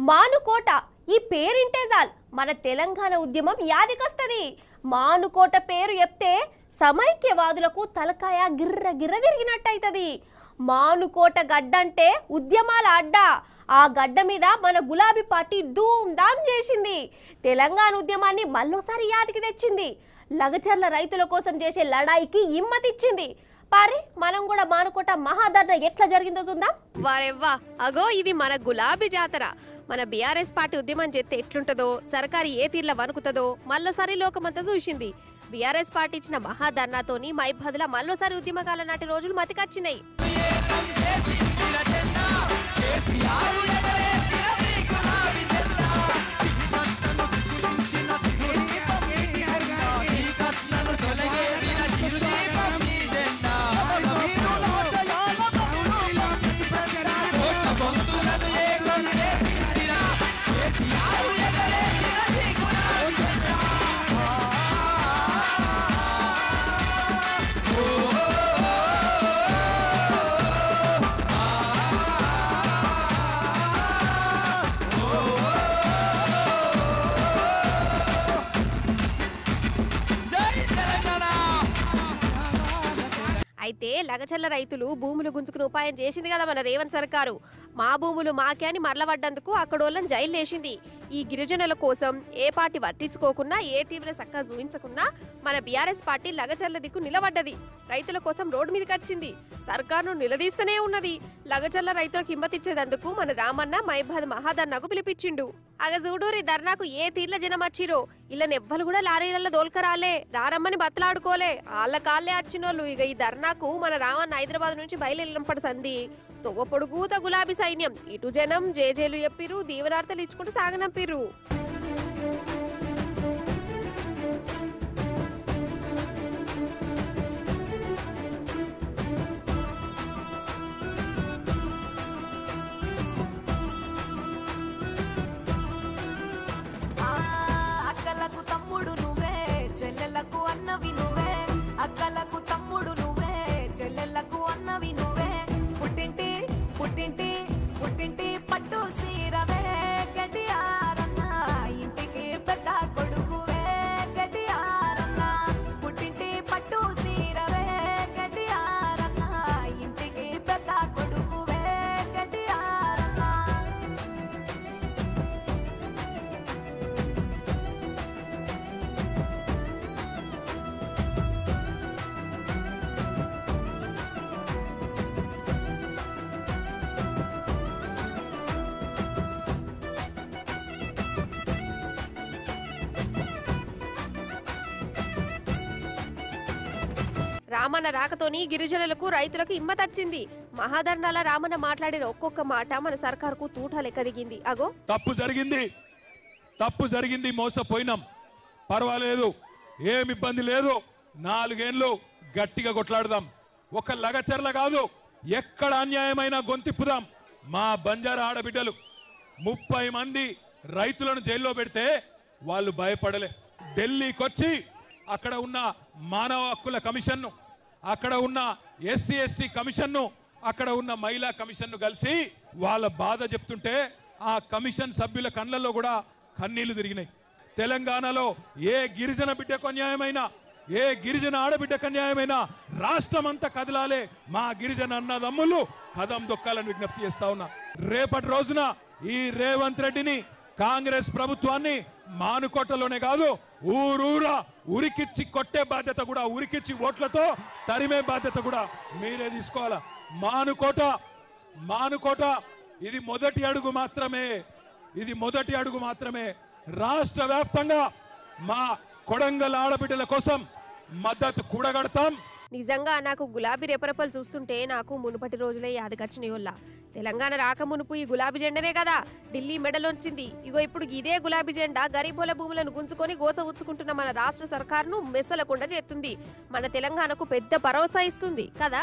మానుకోట ఈ పేరింటే చాలు మన తెలంగాణ ఉద్యమం యాదికొస్తది. మానుకోట పేరు చెప్తే సమైక్యవాదులకు తలకాయ గిర్ర గిర్ర తిరిగినట్టయితది. మానుకోట గడ్డంటే ఉద్యమాల అడ్డ. ఆ గడ్డ మీద మన గులాబీ పార్టీ ధూమ్ ధామ్ చేసింది. తెలంగాణ ఉద్యమాన్ని మళ్ళోసారి యాదికి తెచ్చింది. లగచర్ల రైతుల కోసం చేసే లడాయికి హిమ్మతిచ్చింది. పారి మనం కూడా మానుకోట మహాధర్నా ఎట్లా జరిగిందో చూద్దాం. వారెవ్వా అగో ఇది మన గులాబీ జాతర. మన బీఆర్ఎస్ పార్టీ ఉద్యమం చేస్తే ఎట్లుంటదో, సర్కారు ఏ తీర్ల వణుకుతుందో మళ్ళోసారి లోకమంతా చూసింది. బీఆర్ఎస్ పార్టీ ఇచ్చిన మహాధర్నాతోని మైబాద్ల మళ్ళోసారి ఉద్యమకాల నాటి రోజులు మతికొచ్చినాయి. అయితే లగచర్ల రైతులు భూములు గుంజుకునే ఉపాయం చేసింది కదా మన రేవంత్ సర్కారు. మా భూములు మాకే అని మరలబడ్డందుకు అక్కడోళ్ళని జైలు వేసింది. ఈ గిరిజనుల కోసం ఏ పార్టీ పట్టించుకోకున్నా, ఏ టీవీలో చక్కగా చూపించకున్నా మన బీఆర్ఎస్ పార్టీ లగచర్ల దిక్కు నిలబడ్డది. రైతుల కోసం రోడ్డు మీదకి వచ్చింది. సర్కారును నిలదీస్తూనే ఉన్నది. లగచర్ల రైతులకు హిమ్మతిచ్చేందుకు మన రామన్న మైబాద్ మహాధర్నాకు పిలిపించిండు. అగ చూడూరి ధర్నాకు ఏ తీర్ల జనం వచ్చిరో. ఇళ్ళని ఎవ్వరు కూడా లారీలలో దోల్కరాలే, రారమ్మని బతలాడుకోలే, వాళ్ళ కాళ్ళే వచ్చినోళ్ళు. ఇక ఈ ధర్నాకు మన రామన్న హైదరాబాద్ నుంచి బయలుదేరినప్పటి సంది తొవ్వ పొడుగుత గులాబీ సైన్యం. ఇటు జనం జేజేలు చెప్పిరు, దీవెనార్తలు ఇచ్చుకుంటూ సాగనంపిరు. అక్కలకు తమ్ముడు నువ్వే, చెల్లెలకు అన్నవి నువ్వే. అక్కలకు తమ్ముడు నువ్వే, చెల్లెలకు అన్నవి నువ్వే. పుట్టింటి పుట్టింటి పుట్టింటి పట్టు సీరవే గడియారన్న, ఇంటికి పెద్ద కొడుకువే గడియారన్న. పుట్టింటి పట్టు సీరవే గడియారన్న, ఇంటికి పెద్ద కొడుకువే గడియారన్న. రామన్న రాకతోని గిరిజనులకు, రైతులకు హిమ్మతచ్చింది. మహాధర్నాల రామన్న మాట్లాడిన ఒక్కొక్క మాట మన సర్కారుకు తూటా లెక్క దిగింది. అగో తప్పు జరిగింది, మోసపోయినాం, పర్వాలేదు, ఏమి ఇబ్బంది లేదు, 4 ఏళ్ళు గట్టిగా కొట్లాడదాం. ఒక లగచర్ల కాదు, ఎక్కడ అన్యాయమైన గొంతిప్పుదాం. మా బంజారా ఆడబిడ్డలు 30 మంది రైతులను జైల్లో పెడితే వాళ్ళు భయపడలే. ఢిల్లీకి వచ్చి అక్కడ ఉన్న మానవ హక్కుల కమిషన్ను, అక్కడ ఉన్న ఎస్సీ ఎస్టీ కమిషన్ను, అక్కడ ఉన్న మహిళా కమిషన్ను కలిసి వాళ్ళ బాధ చెప్తుంటే ఆ కమిషన్ సభ్యుల కళ్ళల్లో కూడా కన్నీళ్లు తిరిగినాయి. తెలంగాణలో ఏ గిరిజన బిడ్డకు అన్యాయమైనా, ఏ గిరిజన ఆడబిడ్డకు అన్యాయమైనా రాష్ట్రమంతా కదలాలే. మా గిరిజన అన్నదమ్ములు కదం దొక్కాలని విజ్ఞప్తి చేస్తా ఉన్నా. రేపటి రోజున ఈ రేవంత్ రెడ్డిని, కాంగ్రెస్ ప్రభుత్వాన్ని మానుకోటలోనే కాదు, ఊరూరా ఉరికిచ్చి కొట్టే బాధ్యత కూడా, ఉరికిచ్చి ఓట్లతో తరిమే బాధ్యత కూడా మీరే తీసుకోవాలా. మానుకోట ఇది మొదటి అడుగు మాత్రమే. రాష్ట్ర వ్యాప్తంగా మా కొడంగల్ ఆడబిడ్డల కోసం మద్దతు కూడగడతాం. నిజంగా నాకు గులాబీ రెపరెపలు చూస్తుంటే నాకు మునుపటి రోజులే యాదకొచ్చినాయోల్లా. తెలంగాణ రాక మునుపు ఈ గులాబీ జెండనే కదా ఢిల్లీ మెడలోంచింది. ఇగో ఇప్పుడు ఇదే గులాబీ జెండా గరీబోల భూములను గుంజుకొని గోస ఉచ్చుకుంటున్న మన రాష్ట్ర సర్కారును మెస్సలకుండా చేస్తుంది. మన తెలంగాణకు పెద్ద భరోసా ఇస్తుంది కదా.